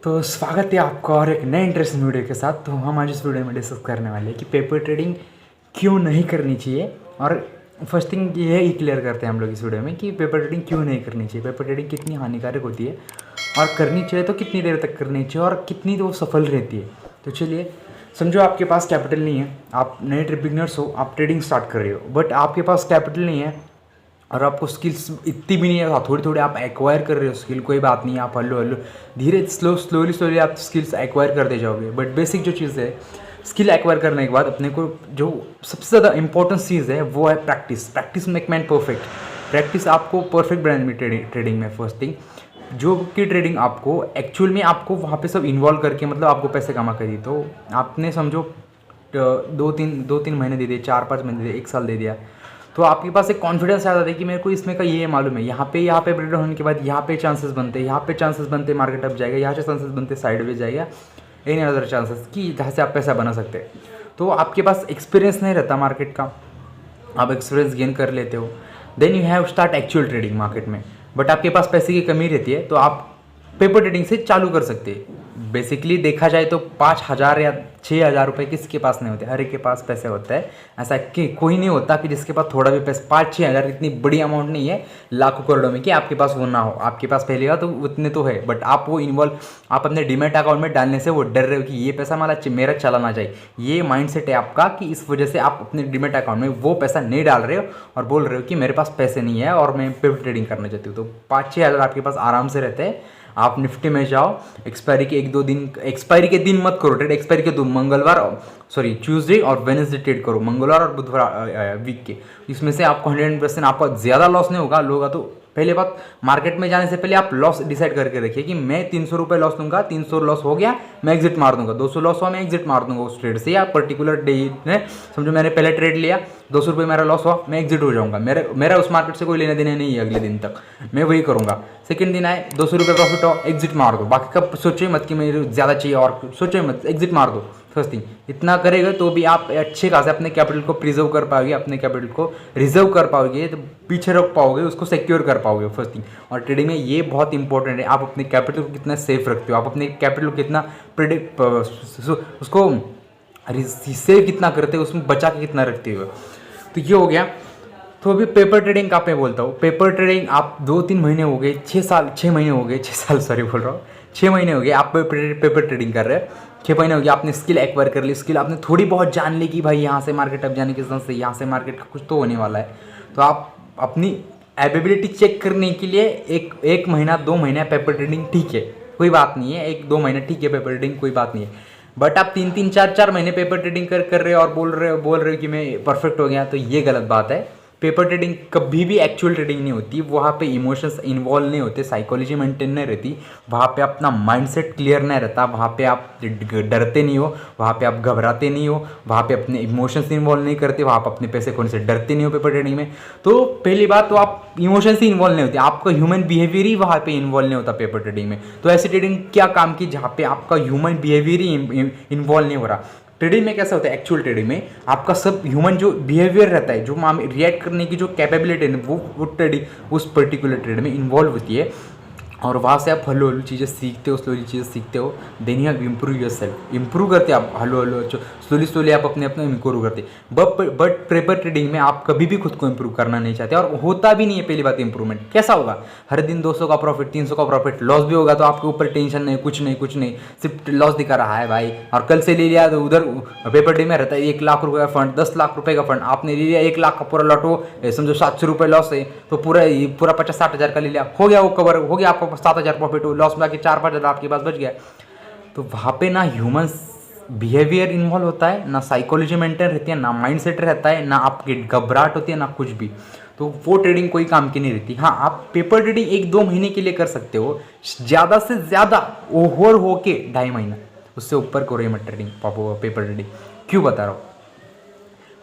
तो स्वागत है आपका और एक नए इंटरेस्टिंग वीडियो के साथ। तो हम आज इस वीडियो में डिस्कस करने वाले हैं कि पेपर ट्रेडिंग क्यों नहीं करनी चाहिए। और फर्स्ट थिंग ये ही क्लियर करते हैं हम लोग इस वीडियो में कि पेपर ट्रेडिंग क्यों नहीं करनी चाहिए, पेपर ट्रेडिंग कितनी हानिकारक होती है और करनी चाहिए तो कितनी देर तक करनी चाहिए और कितनी तो सफल रहती है। तो चलिए, समझो आपके पास कैपिटल नहीं है, आप नए बिगिनर्स हो, आप ट्रेडिंग स्टार्ट कर रहे हो, बट आपके पास कैपिटल नहीं है और आपको स्किल्स इतनी भी नहीं है, थोड़ी थोड़ी आप एक्वायर कर रहे हो स्किल, कोई बात नहीं, आप हल्लो हल्लो धीरे स्लोली आप स्किल्स एक्वायर करते जाओगे। बट बेसिक जो चीज़ है, स्किल एक्वायर करने के बाद अपने को जो सबसे ज़्यादा इंपॉर्टेंट चीज़ है वो है practice make man perfect. Practice आपको परफेक्ट बनाने में ट्रेडिंग में फर्स्ट थिंग, जो कि ट्रेडिंग आपको एक्चुअल में आपको वहाँ पे सब इन्वॉल्व करके मतलब आपको पैसे कमा कर दी। तो आपने समझो दो तीन महीने दे दिए, 4-5 महीने दे दिए, 1 साल दे दिया, तो आपके पास एक कॉन्फिडेंस आ जाता है कि मेरे को इसमें का ये मालूम है, यहाँ पे ब्रेकडाउन होने के बाद यहाँ पे चांसेस बनते मार्केट अप जाएगा, यहाँ से चांसेस बनते साइडवेज जाएगा, एनी अदर चांसेस कि जहाँ से आप पैसा बना सकते हैं। तो आपके पास एक्सपीरियंस नहीं रहता मार्केट का, आप एक्सपीरियंस गेन कर लेते हो, then you have start actual trading market में। बट आपके पास पैसे की कमी रहती है तो आप पेपर ट्रेडिंग से चालू कर सकते हैं। बेसिकली देखा जाए तो 5,000 या 6,000 रुपये किसके पास नहीं होते, हर एक के पास पैसे होता है। ऐसा कि कोई नहीं होता कि जिसके पास थोड़ा भी पैसा, 5-6 हज़ार इतनी बड़ी अमाउंट नहीं है लाखों करोड़ों में कि आपके पास वो ना हो। आपके पास पहले का तो उतने तो है, बट आप वो इन्वॉल्व आप अपने डीमैट अकाउंट में डालने से वो डर रहे हो कि ये पैसा मेरा चलाना चाहिए, ये माइंडसेट है आपका कि इस वजह से आप अपने डीमैट अकाउंट में वो पैसा नहीं डाल रहे हो और बोल रहे हो कि मेरे पास पैसे नहीं है और मैं पेपर ट्रेडिंग करना चाहती हूँ। तो 5-6 हज़ार आपके पास आराम से रहते हैं। आप निफ्टी में जाओ, एक्सपायरी के 1-2 दिन, एक्सपायरी के दिन मत करो ट्रेड, एक्सपायरी के 2 मंगलवार ट्यूसडे और वेडनेसडे ट्रेड करो, मंगलवार और बुधवार वीक के। इसमें से आपको 100% आपका ज़्यादा लॉस नहीं होगा तो पहले बात, मार्केट में जाने से पहले आप लॉस डिसाइड करके रखिए कि मैं 300 रुपये लॉस लूँगा, 300 लॉस हो गया मैं एग्जिट मार दूंगा, 200 लॉस हुआ मैं एग्जिट मार दूंगा उस ट्रेड से, या पर्टिकुलर डे में समझो मैंने पहले ट्रेड लिया, 200 रुपये मेरा लॉस हुआ, मैं एग्जिट हो जाऊंगा, मेरा उस मार्केट से कोई लेने देने नहीं है अगले दिन तक, मैं वही करूँगा। सेकंड दिन आए 200 रुपये प्रॉफिट हो, एग्जिट मार दो, बाकी कब सोचो मत कि मेरे ज़्यादा चाहिए और सोचो मत, एग्जिट मार दो। फर्स्ट थिंग, इतना करेगा तो भी आप अच्छे खासे अपने कैपिटल को प्रिजर्व कर पाओगे, अपने कैपिटल को रिजर्व कर पाओगे, तो पीछे रख पाओगे, उसको सिक्योर कर पाओगे फर्स्ट थिंग। और ट्रेडिंग में ये बहुत इंपॉर्टेंट है, आप अपने कैपिटल को कितना सेफ रखते हो, आप अपने कैपिटल को कितना प्रिडिक्ट उसको सेव कितना करते हो, उसमें बचा के कितना रखते हो। तो ये हो गया। तो अभी पेपर ट्रेडिंग का मैं बोलता हूँ, पेपर ट्रेडिंग आप 2-3 महीने हो गए, 6 महीने हो गए, 6 साल सॉरी बोल रहा हूँ, 6 महीने हो गए आप पेपर ट्रेडिंग कर रहे हैं, 6 महीने हो गए आपने स्किल एक्वायर कर ली, स्किल आपने थोड़ी बहुत जान ली कि भाई यहाँ से मार्केट अप जाने के साथ से यहाँ से मार्केट का कुछ तो होने वाला है। तो आप अपनी एबिलिटी चेक करने के लिए एक महीना 2 महीना पेपर ट्रेडिंग ठीक है, कोई बात नहीं है, 1-2 महीना ठीक है पेपर ट्रेडिंग, कोई बात नहीं है। बट आप 3-3, 4-4 महीने पेपर ट्रेडिंग कर रहे हो और बोल रहे हो कि मैं परफेक्ट हो गया, तो ये गलत बात है। पेपर ट्रेडिंग कभी भी एक्चुअल ट्रेडिंग नहीं होती, वहाँ पे इमोशंस इन्वॉल्व नहीं होते, साइकोलॉजी मेंटेन नहीं रहती, वहाँ पे अपना माइंडसेट क्लियर नहीं रहता, वहाँ पे आप डरते नहीं हो, वहाँ पे आप घबराते नहीं हो, वहाँ पे अपने इमोशंस इन्वॉल्व नहीं करते, वहाँ पे अपने पैसे खोने से डरते नहीं हो पेपर ट्रेडिंग में। तो पहली बात तो आप इमोशंस ही इन्वॉल्व नहीं होते, आपका ह्यूमन बिहेवियर ही वहाँ पे इन्वॉल्व नहीं होता पेपर ट्रेडिंग में। तो ऐसी ट्रेडिंग क्या काम की जहाँ पे आपका ह्यूमन बिहेवियर ही इन्वॉल्व नहीं हो रहा। ट्रेडिंग में कैसा होता है, एक्चुअल ट्रेडिंग में आपका सब ह्यूमन जो बिहेवियर रहता है, जो रिएक्ट करने की जो कैपेबिलिटी है वो ट्रेडिंग उस पर्टिकुलर ट्रेड में इन्वॉल्व होती है। और वहाँ से आप हलो हलो चीज़ें सीखते हो, स्लोली चीज़ें सीखते हो, then you have improve your self, improve करते आप हलो स्लोली आप अपने इम्प्रूव करते। बट पेपर ट्रेडिंग में आप कभी भी खुद को इम्प्रूव करना नहीं चाहते और होता भी नहीं है। पहली बात इंप्रूवमेंट कैसा होगा, हर दिन 200 का प्रॉफिट, 300 का प्रॉफिट, लॉस भी होगा तो आपके ऊपर टेंशन नहीं, कुछ नहीं, सिर्फ लॉस दिखा रहा है भाई। और कल से ले लिया तो उधर पेपर ट्रेडिंग में रहता है 1 लाख रुपये का फंड, 10 लाख रुपये का फंड, आपने ले लिया 1 लाख का पूरा लॉटो, समझो 700 रुपये लॉस है तो पूरा 50-60 हज़ार का ले लिया, हो गया वो कवर हो गया, आपका 7,000 प्रॉफिट हो, लॉस में आके 4-5 हज़ार आपके पास बच गया। तो वहाँ पे ना ह्यूमन बिहेवियर इन्वॉल्व होता है, ना साइकोलॉजी मेंटेन रहती है, ना माइंडसेट रहता है, ना आपकी घबराहट होती है, ना कुछ भी। तो वो ट्रेडिंग कोई काम की नहीं रहती। हाँ, आप पेपर ट्रेडिंग 1-2 महीने के लिए कर सकते हो, ज़्यादा से ज़्यादा ओवर हो के 2.5 महीना, उससे ऊपर करो मत ट्रेडिंग, पेपर ट्रेडिंग। क्यों बता रहा हूँ,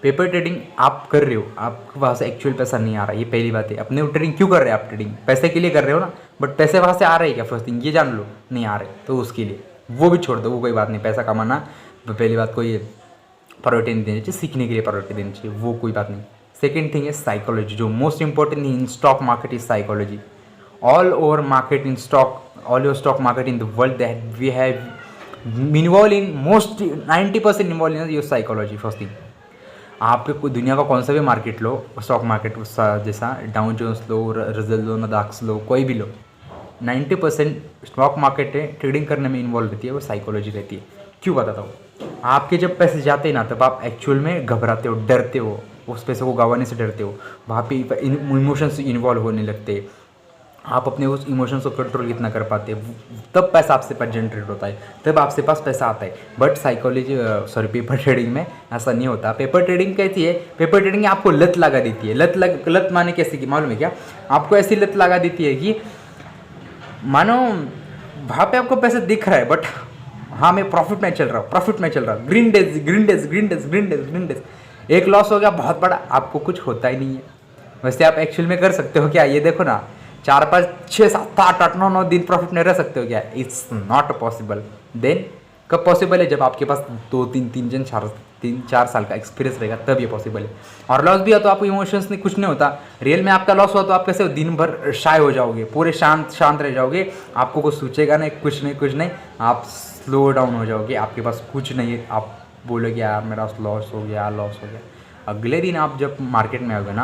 पेपर ट्रेडिंग आप कर रहे हो, आपके वहाँ से एक्चुअल पैसा नहीं आ रहा, ये पहली बात है। अपने ट्रेडिंग क्यों कर रहे हैं आप, ट्रेडिंग पैसे के लिए कर रहे हो ना, बट पैसे वहाँ से आ रहे हैं क्या, फर्स्ट थिंग ये जान लो, नहीं आ रहे, तो उसके लिए वो भी छोड़ दो, वो कोई बात नहीं, पैसा कमाना पहली बात कोई प्रायोरिटी नहीं देनी चाहिए, सीखने के लिए प्रायोरिटी देनी चाहिए, वो कोई बात नहीं। सेकेंड थिंग है साइकोलॉजी, जो most important in stock market is psychology. all over market in stock, all your stock market in the world, that we have involved in most 90% involved in your psychology. first thing, आप कोई दुनिया का कौन सा भी market लो, stock market जैसा Dow Jones लो, रजल लो, नदाक्स लो, कोई भी लो, 90% स्टॉक मार्केट है ट्रेडिंग करने में इन्वॉल्व रहती है, वो साइकोलॉजी रहती है। क्यों बताता हूँ, आपके जब पैसे जाते हैं ना, तब आप एक्चुअल में घबराते हो, डरते हो, उस पैसे को गंवाने से डरते हो, वहाँ पे इमोशंस इन्वॉल्व होने लगते, आप अपने उस इमोशंस को कंट्रोल कितना कर पाते हैं, तब पैसा आपसे पास जनरेट होता है, तब आपसे पास पैसा आता है। बट साइकोलॉजी पेपर ट्रेडिंग में ऐसा नहीं होता। पेपर ट्रेडिंग कैसी है, पेपर ट्रेडिंग आपको लत लगा देती है। लत माने कैसे की मालूम है क्या, आपको ऐसी लत लगा देती है कि मानो वहाँ पे आपको पैसा दिख रहा है, बट हाँ मैं प्रॉफिट में चल रहा हूँ, ग्रीन डेज, एक लॉस हो गया बहुत बड़ा, आपको कुछ होता ही नहीं है। वैसे आप एक्चुअल में कर सकते हो क्या, ये देखो ना, 4 5 6 7 8 8 9 9 दिन प्रॉफिट में रह सकते हो क्या, इट्स नॉट पॉसिबल। देन कब पॉसिबल है, जब आपके पास 3-4 साल का एक्सपीरियंस रहेगा, तब ये पॉसिबल है। और लॉस भी हो तो आपको इमोशंस नहीं, कुछ नहीं होता। रियल में आपका लॉस हुआ तो आप कैसे दिन भर शाय हो जाओगे, पूरे शांत रह जाओगे, आपको कुछ सोचेगा नहीं, कुछ नहीं, आप स्लो डाउन हो जाओगे, आपके पास कुछ नहीं है, आप बोलोगे यार मेरा लॉस हो गया। अगले दिन आप जब मार्केट में आओगे ना,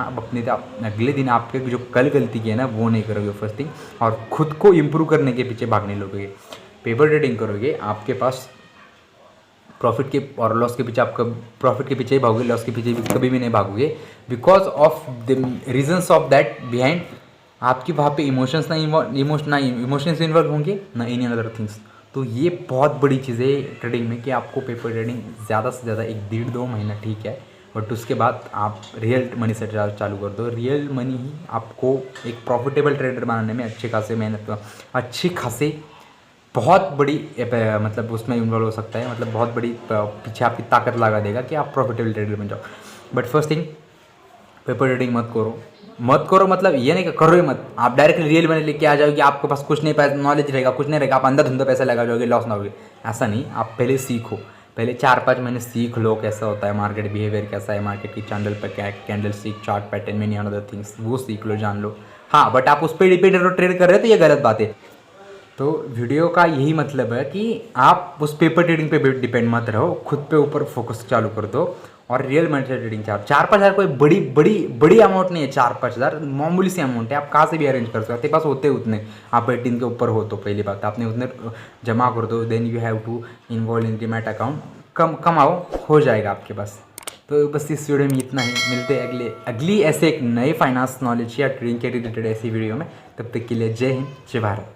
अगले दिन आपके जो कल गलती की है ना, वो नहीं करोगे फर्स्ट थिंग, और खुद को इम्प्रूव करने के पीछे भागने लगोगे। पेपर ट्रेडिंग करोगे, आपके पास प्रॉफिट के और लॉस के पीछे, आप प्रॉफिट के पीछे ही भागोगे, लॉस के पीछे भी कभी भी नहीं भागोगे, because of the reasons of that behind. आपकी वहाँ पे इमोशंस इन्वॉल्व होंगे ना एनी अदर थिंग्स। तो ये बहुत बड़ी चीज़ है ट्रेडिंग में, कि आपको पेपर ट्रेडिंग ज़्यादा से ज़्यादा 1-1.5-2 महीना ठीक है, बट उसके बाद आप रियल मनी से चालू कर दो। रियल मनी ही आपको एक प्रॉफिटेबल ट्रेडर बनाने में अच्छी खासी बहुत बड़ी मतलब उसमें इन्वॉल्व हो सकता है, मतलब बहुत बड़ी पीछे आपकी ताकत लगा देगा कि आप प्रॉफिटेबल ट्रेडर बन जाओ। But first thing, paper trading मत करो, मतलब ये नहीं कि करो ही मत, आप डायरेक्टली रियल मनी लेके आ जाओगे, आपके पास कुछ नहीं पैसा नॉलेज रहेगा, कुछ नहीं रहेगा, आप अंधा पैसा लगा जाओगे, लॉस ना होगे। ऐसा नहीं, आप पहले सीखो, पहले 4-5 महीने सीख लो कैसा होता है मार्केट बिहेवियर, कैसा है मार्केट की कैंडल पर, क्या candle stick, chart pattern, many another things, वो सीख लो, जान लो। हाँ, बट आप उस पर डिपेंड ट्रेड कर रहे हो तो ये गलत बात है। तो वीडियो का यही मतलब है कि आप उस पेपर ट्रेडिंग पे डिपेंड मत रहो, खुद पे ऊपर फोकस चालू कर दो, और रियल मनी से ट्रेडिंग 4-5 हज़ार कोई बड़ी अमाउंट नहीं है। 4-5 हज़ार मामूली सी अमाउंट है, आप कहाँ से भी अरेंज कर सकते हो, आपके पास होते उतने, आप 18 के ऊपर हो तो पहली बात आपने उतने जमा कर दो, then you have to involve in demat account, कमाओ, हो जाएगा आपके पास। तो बस इस वीडियो में इतना ही, मिलते हैं अगली ऐसे एक नए फाइनेंस नॉलेज या ट्रेडिंग के रिलेटेड ऐसी वीडियो में। तब तक के लिए जय हिंद, जय भारत।